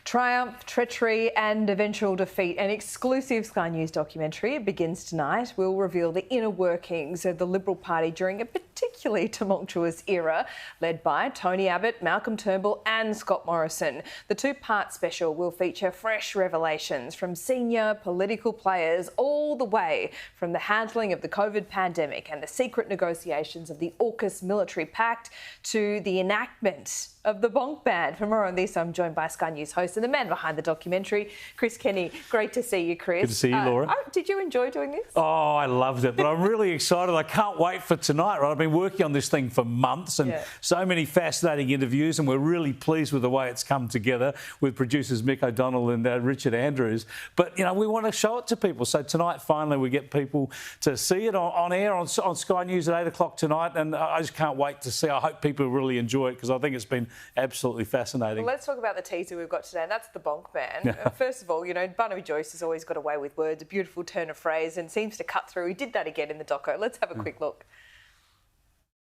Triumph, treachery and eventual defeat. An exclusive Sky News documentary begins tonight. Will reveal the inner workings of the Liberal Party during a particularly tumultuous era led by Tony Abbott, Malcolm Turnbull and Scott Morrison. The two-part special will feature fresh revelations from senior political players all the way from the handling of the COVID pandemic and the secret negotiations of the AUKUS military pact to the enactment of the bonk ban. For more on this, I'm joined by Sky News host and the man behind the documentary, Chris Kenny. Great to see you, Chris. Good to see you, Laura. Did you enjoy doing this? Oh, I loved it, but I'm really excited. I can't wait for tonight. Right? I've been working on this thing for months and so many fascinating interviews, and we're really pleased with the way it's come together with producers Mick O'Donnell and Richard Andrews. But, you know, we want to show it to people. So tonight, finally, we get people to see it on air on Sky News at 8 o'clock tonight, and I just can't wait to see. I hope people really enjoy it because I think it's been absolutely fascinating. Well, let's talk about the teaser we've got today, and that's the bonk ban. First of all, you know, Barnaby Joyce has always got a way with words, a beautiful turn of phrase, and seems to cut through. He did that again in the doco. Let's have a quick look.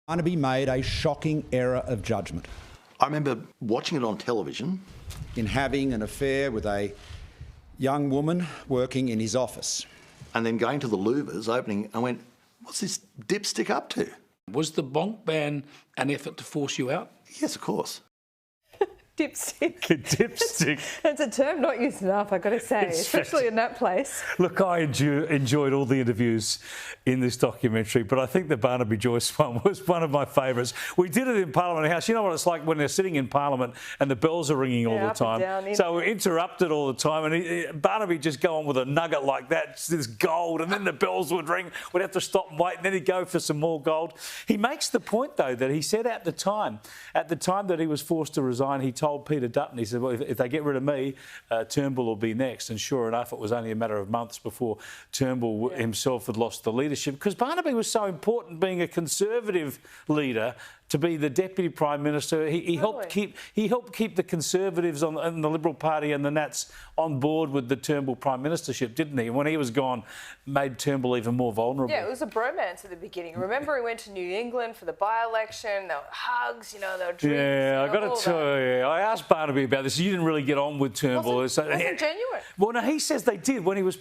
Barnaby made a shocking error of judgment. I remember watching it on television. In having an affair with a young woman working in his office. And then going to the louvers, opening, I went, what's this dipstick up to? Was the bonk ban an effort to force you out? Yes, of course. Dipstick. Dipstick. It's a term not used enough, I've got to say, especially in that place. Look, I enjoyed all the interviews in this documentary, but I think the Barnaby Joyce one was one of my favourites. We did it in Parliament House. You know what it's like when they're sitting in Parliament and the bells are ringing all the time. Down, so we're interrupted all the time, and Barnaby just go on with a nugget like that, this gold, and then the bells would ring. We'd have to stop and wait, and then he'd go for some more gold. He makes the point, though, that he said at the time that he was forced to resign, he told Peter Dutton, he said, well, if they get rid of me, Turnbull will be next. And sure enough, it was only a matter of months before Turnbull himself had lost the leadership. Because Barnaby was so important, being a Conservative leader, to be the Deputy Prime Minister. He helped keep the Conservatives in the Liberal Party and the Nats on board with the Turnbull Prime Ministership, didn't he? And when he was gone, made Turnbull even more vulnerable. Yeah, it was a bromance at the beginning. Remember, he went to New England for the by-election. There were hugs, you know, there were drinks. Yeah, I got to tell you, I asked Barnaby about this. You didn't really get on with Turnbull. It wasn't genuine. Well, no, he says they did when he was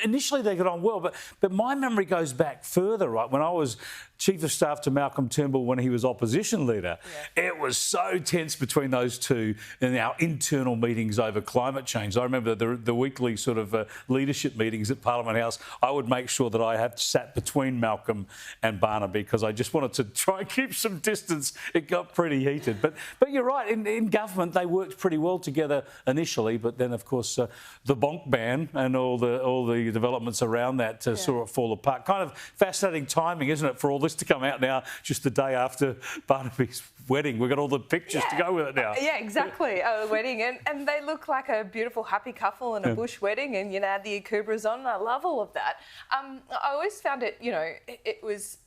initially they got on well, but my memory goes back further, right? When I was Chief of Staff to Malcolm Turnbull when he was opposition leader, it was so tense between those two in our internal meetings over climate change. I remember the weekly sort of leadership meetings at Parliament House. I would make sure that I had sat between Malcolm and Barnaby because I just wanted to try and keep some distance. It got pretty heated. But you're right, in government they worked pretty well together initially, but then of course the bonk ban and all the developments around that saw it fall apart. Kind of fascinating timing, isn't it, for all this to come out now, just the day after Barnaby's wedding. We've got all the pictures to go with it now. Yeah, exactly. A wedding, and they look like a beautiful, happy couple in a bush wedding, and, you know, had the Akubras on. I love all of that. I always found it, you know, it was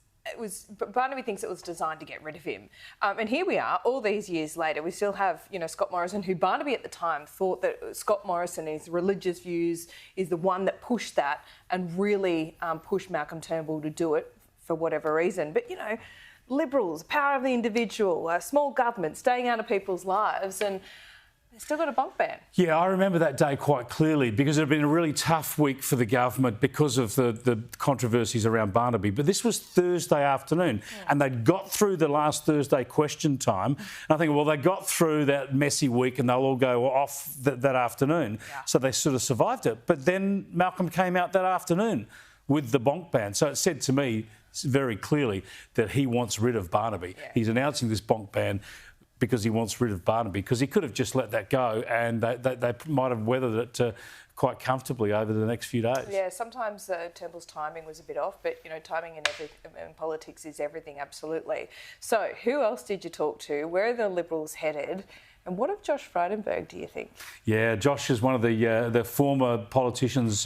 Barnaby thinks it was designed to get rid of him. And here we are, all these years later, we still have, you know, Scott Morrison, who Barnaby at the time thought that Scott Morrison, his religious views, is the one that pushed that and really pushed Malcolm Turnbull to do it for whatever reason. But, you know, Liberals, power of the individual, small government, staying out of people's lives, and they still got a bonk ban. Yeah, I remember that day quite clearly because it had been a really tough week for the government because of the controversies around Barnaby. But this was Thursday afternoon and they'd got through the last Thursday question time. And I think, well, they got through that messy week and they'll all go off that afternoon. Yeah. So they sort of survived it. But then Malcolm came out that afternoon with the bonk ban. So it said to me very clearly that he wants rid of Barnaby. Yeah. He's announcing this bonk ban because he wants rid of Barnaby, because he could have just let that go and they might have weathered it quite comfortably over the next few days. Yeah, sometimes Turnbull's timing was a bit off, but, you know, timing in politics is everything, absolutely. So who else did you talk to? Where are the Liberals headed? And what of Josh Frydenberg, do you think? Yeah, Josh is one of the former politicians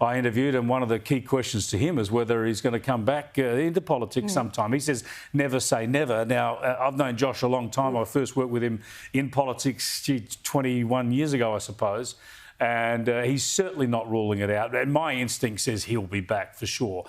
I interviewed, and one of the key questions to him is whether he's going to come back into politics sometime. He says, never say never. Now, I've known Josh a long time. I first worked with him in politics 21 years ago, I suppose. and he's certainly not ruling it out. And my instinct says he'll be back for sure.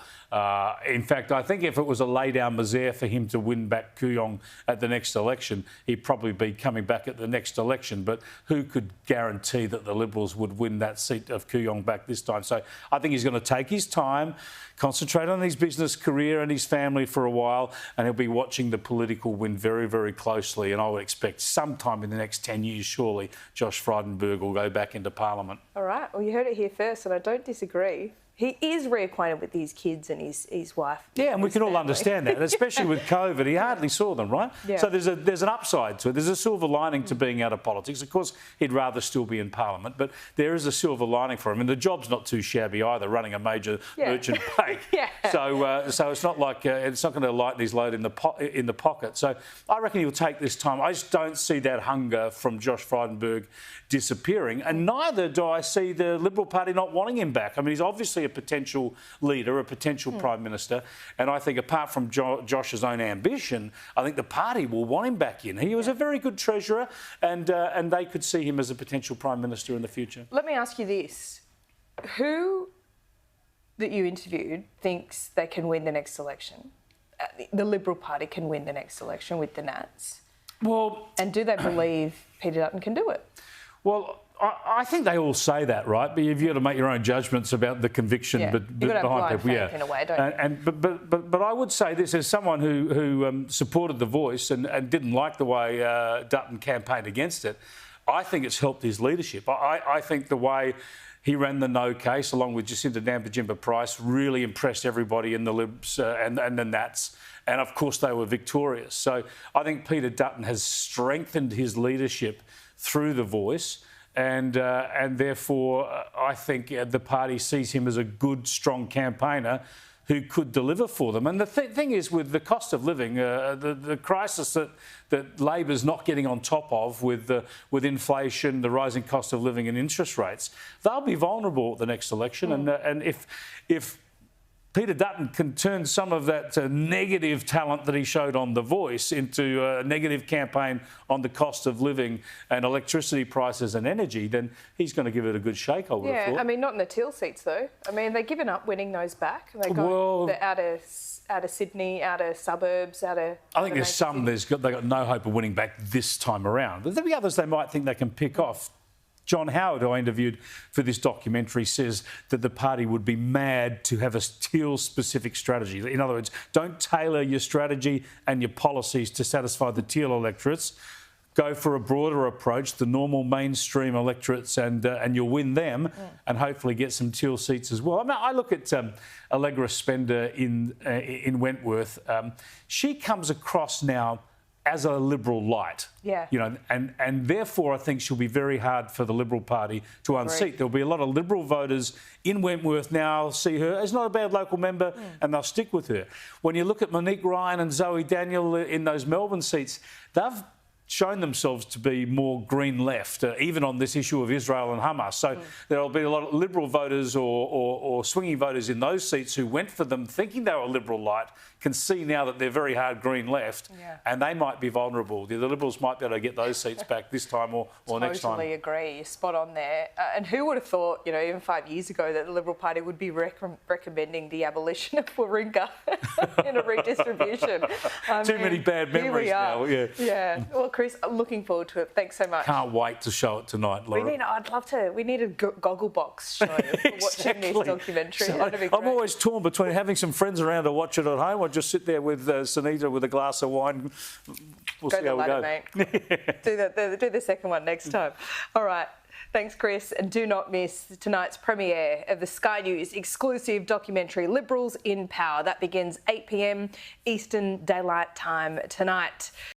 In fact, I think if it was a lay-down misere for him to win back Kooyong at the next election, he'd probably be coming back at the next election. But who could guarantee that the Liberals would win that seat of Kooyong back this time? So I think he's going to take his time, concentrate on his business career and his family for a while, and he'll be watching the political wind very, very closely. And I would expect sometime in the next 10 years, surely, Josh Frydenberg will go back into Parliament. All right. Well, you heard it here first, and I don't disagree. He is reacquainted with his kids and his wife. Yeah, and we can all understand that, especially with COVID. He hardly saw them, right? Yeah. So there's an upside to it. There's a silver lining to being out of politics. Of course, he'd rather still be in Parliament, but there is a silver lining for him. And the job's not too shabby either, running a major merchant bank. Yeah. So it's not like it's not going to lighten his load in the pocket. So I reckon he'll take this time. I just don't see that hunger from Josh Frydenberg disappearing, and neither do I see the Liberal Party not wanting him back. I mean, he's obviously a potential leader, a potential Prime Minister, and I think apart from Josh's own ambition, I think the party will want him back in. He was a very good treasurer, and they could see him as a potential Prime Minister in the future. Let me ask you this. Who that you interviewed thinks they can win the next election? The Liberal Party can win the next election with the Nats? Well, and do they believe Peter Dutton can do it? Well, I think they all say that, right? But you've got to make your own judgments about the conviction behind people. In a way, don't you? But I would say this as someone who supported The Voice and didn't like the way Dutton campaigned against it. I think it's helped his leadership. I think the way he ran the no case, along with Jacinta Nampijinpa-Price, really impressed everybody in the Libs and the Nats. And, of course, they were victorious. So I think Peter Dutton has strengthened his leadership through The Voice. And therefore, I think the party sees him as a good, strong campaigner who could deliver for them. And the thing is, with the cost of living, the crisis that Labor's not getting on top of with inflation, the rising cost of living and interest rates, they'll be vulnerable at the next election. And if Peter Dutton can turn some of that negative talent that he showed on The Voice into a negative campaign on the cost of living and electricity prices and energy, then he's going to give it a good shake, I would have thought. I mean, not in the Teal seats, though. I mean, they've given up winning those back. They're out of Sydney, out of suburbs, out of... I think there's some they've got no hope of winning back this time around. But there'll be others they might think they can pick off. John Howard, who I interviewed for this documentary, says that the party would be mad to have a Teal-specific strategy. In other words, don't tailor your strategy and your policies to satisfy the Teal electorates. Go for a broader approach, the normal mainstream electorates, and you'll win them and hopefully get some Teal seats as well. I mean, I look at Allegra Spender in Wentworth. She comes across now as a Liberal light. Yeah. You know, and therefore I think she'll be very hard for the Liberal Party to unseat. There'll be a lot of Liberal voters in Wentworth now see her as not a bad local member and they'll stick with her. When you look at Monique Ryan and Zoe Daniel in those Melbourne seats, they've shown themselves to be more green left, even on this issue of Israel and Hamas. So there'll be a lot of Liberal voters or swinging voters in those seats who went for them thinking they were Liberal light, can see now that they're very hard green left, and they might be vulnerable. The Liberals might be able to get those seats back this time or next time. Totally agree. You're spot on there. And who would have thought, you know, even 5 years ago that the Liberal Party would be recommending the abolition of Warringah in a redistribution? Too many bad memories now. Yeah. Well, Chris, I'm looking forward to it. Thanks so much. Can't wait to show it tonight, Laura. I'd love to. We need a goggle box show for watching this documentary. So I'm always torn between having some friends around to watch it at home or just sit there with Sunita with a glass of wine. We'll see how we go. Mate. do the second one next time. All right. Thanks, Chris. And do not miss tonight's premiere of the Sky News exclusive documentary Liberals in Power. That begins 8 p.m. Eastern Daylight Time tonight.